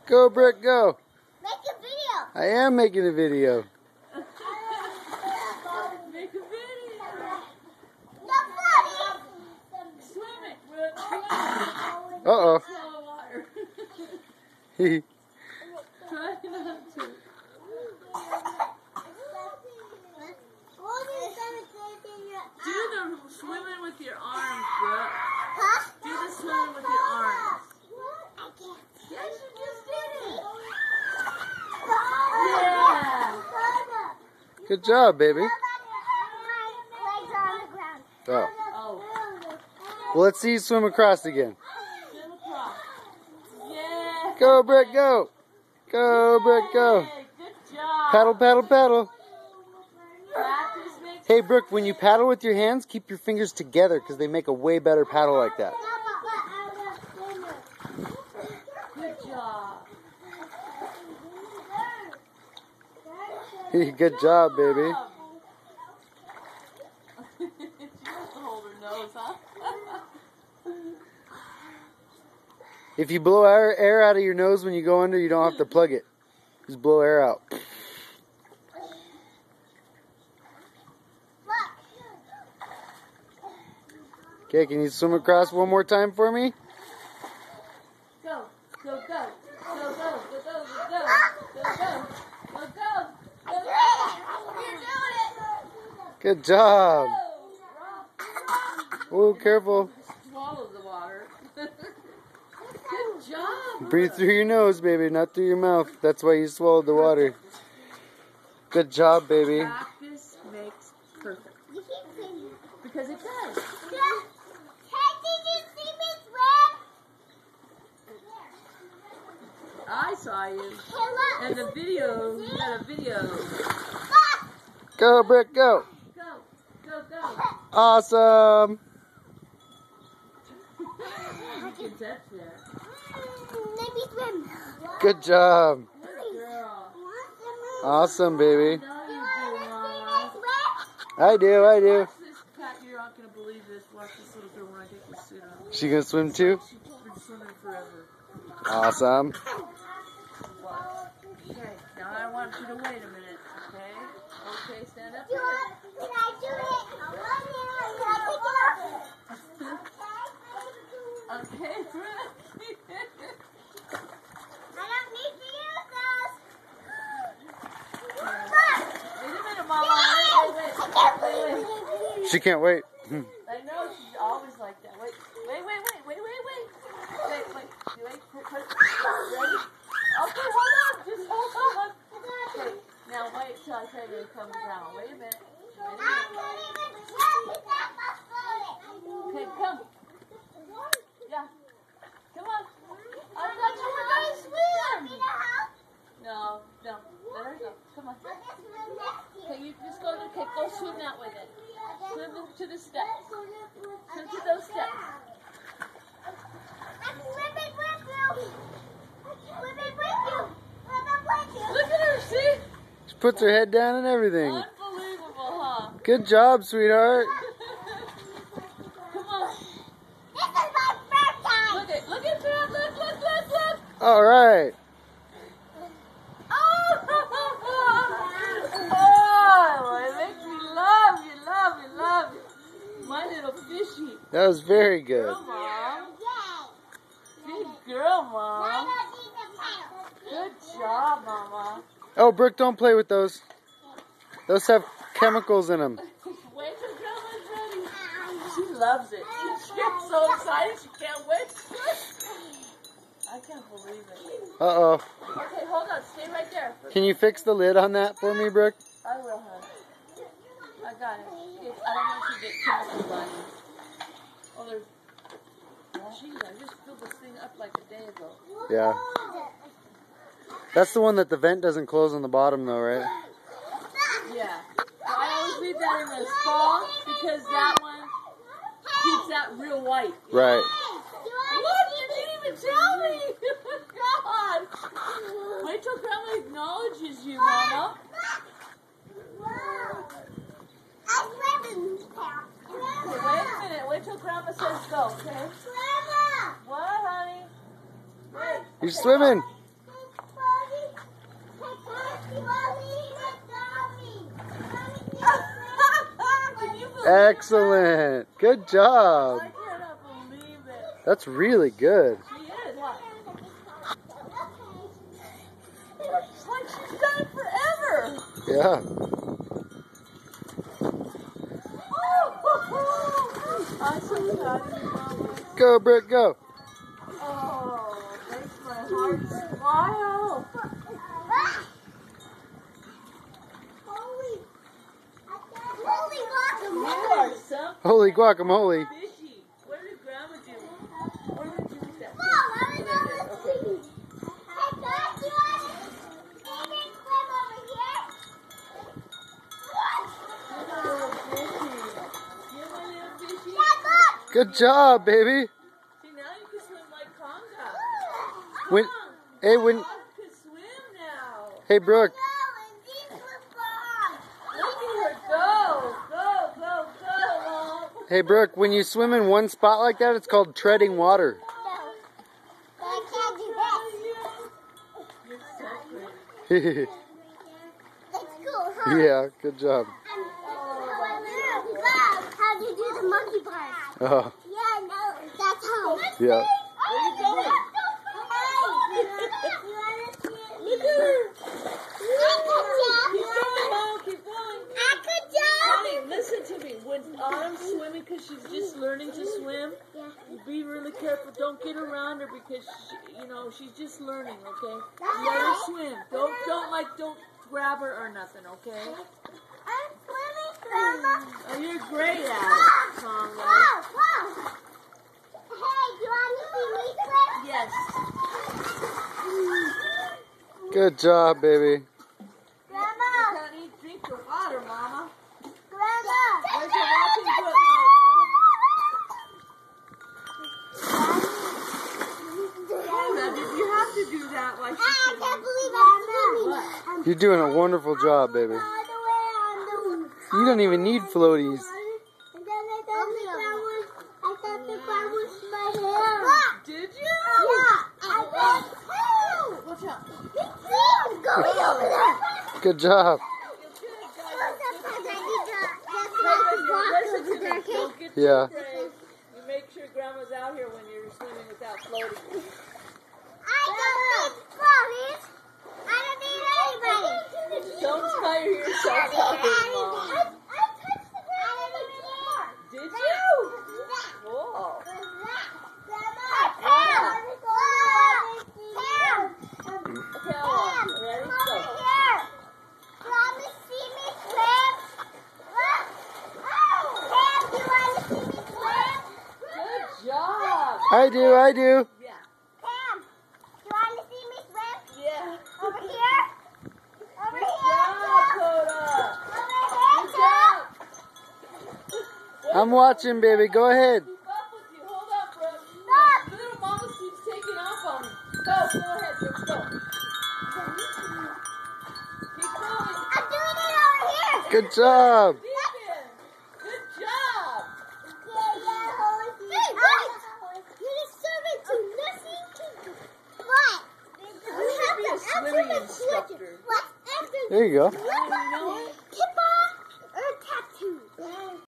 Go, Brick, go. Make a video. I am making a video. Make a video. No funny. Swimming. We're Uh-oh. water. He Try not to. Do the swimming with your arms, Brooke. Huh? Do the swimming with your arms. I can't. Yes, you just did it. Yeah. Good job, baby. My legs are on the ground. Oh. Oh, Well, let's see you swim across again. swim across. Yeah. Go, Brick, go. Go, Brick, go. Yay, good job. Paddle, paddle, paddle. Practice makes Hey, Brooke, when you paddle with your hands, keep your fingers together because they make a way better paddle like that. good job. Good job, baby. She wants to hold her nose, huh? If you blow air out of your nose when you go under, you don't have to plug it. Just blow air out. Okay, can you swim across one more time for me? Go, go, go, go, go, go, go, go, go, go, go, go, go. You're doing it. Good job. Go. Oh, careful. Swallow the water. Good job. Breathe through your nose, baby, not through your mouth. That's why you swallowed the water. Good job, baby. Practice makes perfect. Because it does. I saw you. And the video, you had a video. Go, Brick, go. Go, go, go. Awesome. You can touch that. Let me swim. Good job. Good girl. Awesome, baby. I know you do, Mama. I do, I do. Watch this, Pat, you're not going to believe this. Watch this little girl when I take this suit off. She gonna swim too? She's been swimming forever. Awesome. Watch. Okay, now I want you to wait a minute, okay? Okay, stand up. Can I do it? Okay, I don't need to use those. wait a minute, Mama. Wait. She can't wait. I know she's always like that. Wait. Wait. Ready? Okay, hold on. Just hold on. Okay, now wait till I tell you to come down. Wait a minute. Okay, come. Yeah. Come on. I thought you were going to swim. No. Let her go. Come on. Okay, you just go swim that way then. Swim to the steps. Swim to those steps. Look at her, see? She puts her head down and everything. Unbelievable, huh? Good job, sweetheart. Come on. This is my first time. Look at that. Look. All right. Oh, it makes me love you. My little fishy. That was very good. Girl, Mom. Yay. Good girl, Mom. I don't need the paddle. Good job, Mama. Oh, Brooke, don't play with those. Those have chemicals in them. Wait till Grandma's ready. She loves it. She gets so excited she can't wait. I can't believe it. Uh-oh. Okay, hold on. Stay right there. Can you fix the lid on that for me, Brooke? I will, hon. I got it. I don't want you to get chemicals on you. Oh, there's... Jeez, I just filled this thing up like a day ago. Yeah. That's the one that the vent doesn't close on the bottom, though, right? Yeah. I always leave that in the fall because that one keeps that real white. Right. Look, you didn't even tell me! God! Wait till Grandma acknowledges you, Mama. Okay, wait a minute. Wait till Grandma says go, okay? What, honey? Wait. You're swimming. Excellent. Good job. I cannot believe it. That's really good. She is. It's like she's done it forever. Yeah. I'm so proud of you, Mama. Go, Brick, go. Oh, makes my heart smile. You are something Holy guacamole. fishy. What did Grandma do? What did you do with that? Good job, baby. See, now you can swim like Conga. When, hey, when, You can swim now. hey, Brooke. Look at her go. Go, go, go. Hey, Brooke, when you swim in one spot like that, it's called treading water. You're so pretty. Yeah, good job. How do you do the monkey part? Oh, Yeah, no, that's how. yeah. Where are you going? Keep going. Honey, listen to me. When Autumn's swimming, because she's just learning to swim, you be really careful. Don't get around her because she's just learning. Okay? Let her swim. Don't grab her or nothing. Okay? I'm swimming, Grandma. Oh, you're great at it, Conga. Whoa. Hey, do you want to see me swim? Yes. Good job, baby. Grandma. You can't eat, drink your water, Mama. Grandma. Where's your watching book? You have to do that while I she's can't swimming. believe I'm swimming. You're doing a wonderful job, baby. All the way on the You don't even need floaties. And then I thought the ground was my hair. Did you? Yeah, I went too. Watch out. It's going over there. Good job. Sometimes I need to just have to walk over there, okay? Don't get Yeah. too brave. You make sure Grandma's out here when you're swimming without floating. I don't need floaties. I don't need anybody. Don't tire yourself out here, Mom. I touched the ground before. Did you? Whoa. Okay, Ella, ready? Go. Good job. I do, I do. Yeah. Yeah. Over here? Over Good here? job, Coda. Over Good job. I'm watching, baby. Go ahead. Keep up with you. Hold up, bro. Stop. Little mama keeps taking off on me. Go ahead, Brooke, go. Keep going. I'm doing it over here. Good job. Deep in. Good job. What? You should be a swimming instructor. There you go.